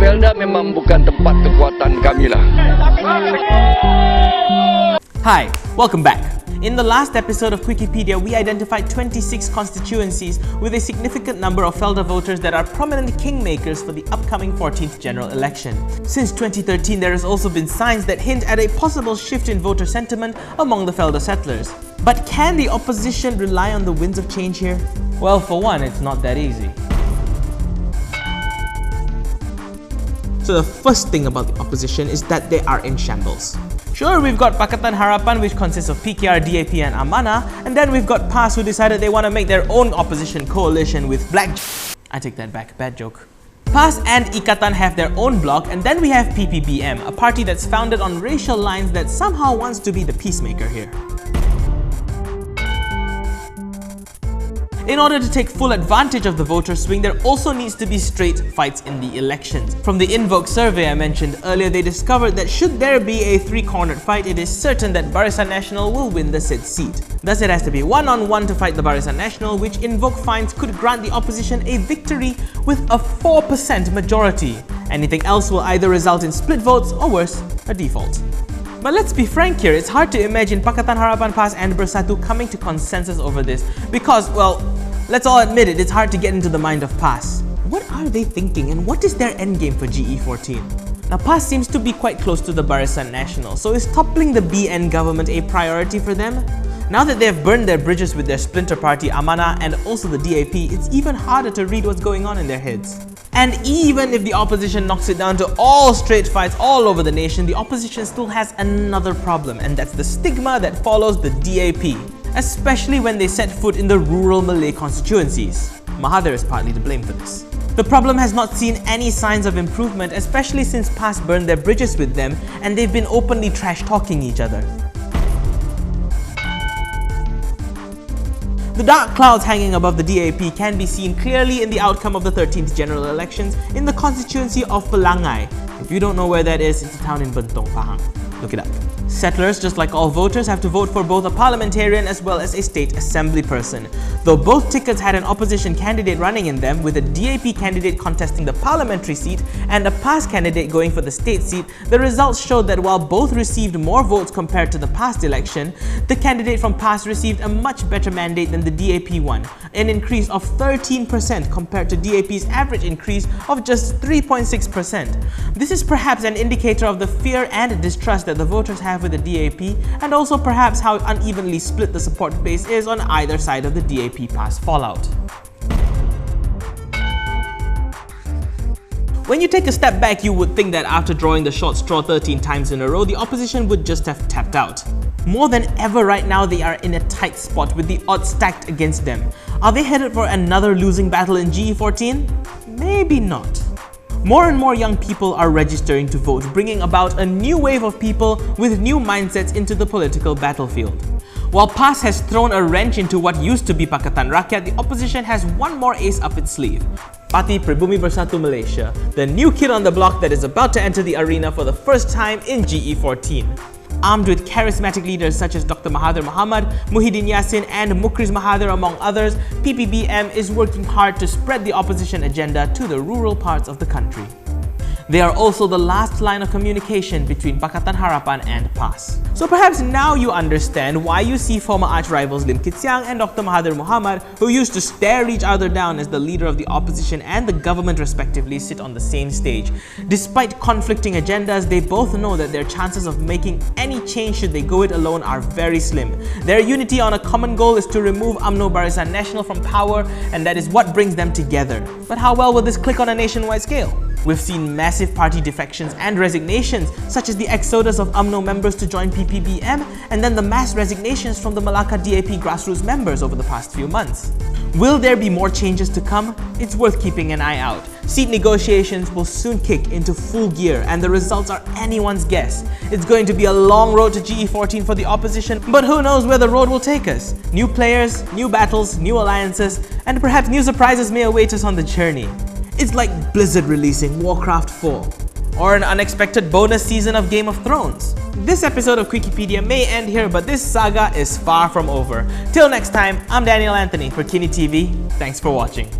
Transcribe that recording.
Felda memang bukan tempat kekuatan kami lah. Hi, welcome back. In the last episode of Quickiepedia, we identified 26 constituencies with a significant number of Felda voters that are prominent kingmakers for the upcoming 14th general election. Since 2013, there has also been signs that hint at a possible shift in voter sentiment among the Felda settlers. But can the opposition rely on the winds of change here? Well, for one, it's not that easy. So the first thing about the opposition is that they are in shambles. Sure, we've got Pakatan Harapan, which consists of PKR, DAP and Amanah, and then we've got PAS, who decided they want to make their own opposition coalition with Black... I take that back, bad joke. PAS and Ikatan have their own bloc, and then we have PPBM, a party that's founded on racial lines that somehow wants to be the peacemaker here. In order to take full advantage of the voter swing, there also needs to be straight fights in the elections. From the Invoke survey I mentioned earlier, they discovered that should there be a three-cornered fight, it is certain that Barisan Nasional will win the said seat. Thus, it has to be one-on-one to fight the Barisan Nasional, which Invoke finds could grant the opposition a victory with a 4% majority. Anything else will either result in split votes or worse, a default. But let's be frank here, it's hard to imagine Pakatan Harapan, PAS and Bersatu coming to consensus over this because, well, let's all admit it, it's hard to get into the mind of PAS. What are they thinking and what is their endgame for GE14? Now, PAS seems to be quite close to the Barisan Nasional, so is toppling the BN government a priority for them? Now that they have burned their bridges with their splinter party Amanah and also the DAP, it's even harder to read what's going on in their heads. And even if the opposition knocks it down to all straight fights all over the nation, the opposition still has another problem, and that's the stigma that follows the DAP, especially when they set foot in the rural Malay constituencies. Mahathir is partly to blame for this. The problem has not seen any signs of improvement, especially since PAS burned their bridges with them and they've been openly trash-talking each other. The dark clouds hanging above the DAP can be seen clearly in the outcome of the 13th general elections in the constituency of Pelangai. If you don't know where that is, it's a town in Bentong, Pahang. Look it up. Settlers, just like all voters, have to vote for both a parliamentarian as well as a state assembly person. Though both tickets had an opposition candidate running in them, with a DAP candidate contesting the parliamentary seat and a PAS candidate going for the state seat, the results showed that while both received more votes compared to the past election, the candidate from PAS received a much better mandate than the DAP one, an increase of 13% compared to DAP's average increase of just 3.6%. This is perhaps an indicator of the fear and distrust that the voters have with the DAP, and also perhaps how unevenly split the support base is on either side of the DAP-PAS fallout. When you take a step back, you would think that after drawing the short straw 13 times in a row, the opposition would just have tapped out. More than ever right now, they are in a tight spot with the odds stacked against them. Are they headed for another losing battle in GE14? Maybe not. More and more young people are registering to vote, bringing about a new wave of people with new mindsets into the political battlefield. While PAS has thrown a wrench into what used to be Pakatan Rakyat, the opposition has one more ace up its sleeve. Parti Pribumi Bersatu Malaysia, the new kid on the block that is about to enter the arena for the first time in GE14. Armed with charismatic leaders such as Dr. Mahathir Mohamad, Muhyiddin Yassin and Mukriz Mahathir among others, PPBM is working hard to spread the opposition agenda to the rural parts of the country. They are also the last line of communication between Pakatan Harapan and PAS. So perhaps now you understand why you see former arch-rivals Lim Kit Siang and Dr. Mahathir Mohamad, who used to stare each other down as the leader of the opposition and the government respectively, sit on the same stage. Despite conflicting agendas, they both know that their chances of making any change should they go it alone are very slim. Their unity on a common goal is to remove UMNO Barisan Nasional from power, and that is what brings them together. But how well will this click on a nationwide scale? We've seen massive party defections and resignations, such as the exodus of UMNO members to join PPBM, and then the mass resignations from the Malacca DAP grassroots members over the past few months. Will there be more changes to come? It's worth keeping an eye out. Seat negotiations will soon kick into full gear, and the results are anyone's guess. It's going to be a long road to GE14 for the opposition, but who knows where the road will take us? New players, new battles, new alliances, and perhaps new surprises may await us on the journey. It's like Blizzard releasing Warcraft 4, or an unexpected bonus season of Game of Thrones. This episode of Quickiepedia may end here, but this saga is far from over. Till next time, I'm Daniel Anthony for KiniTV. Thanks for watching.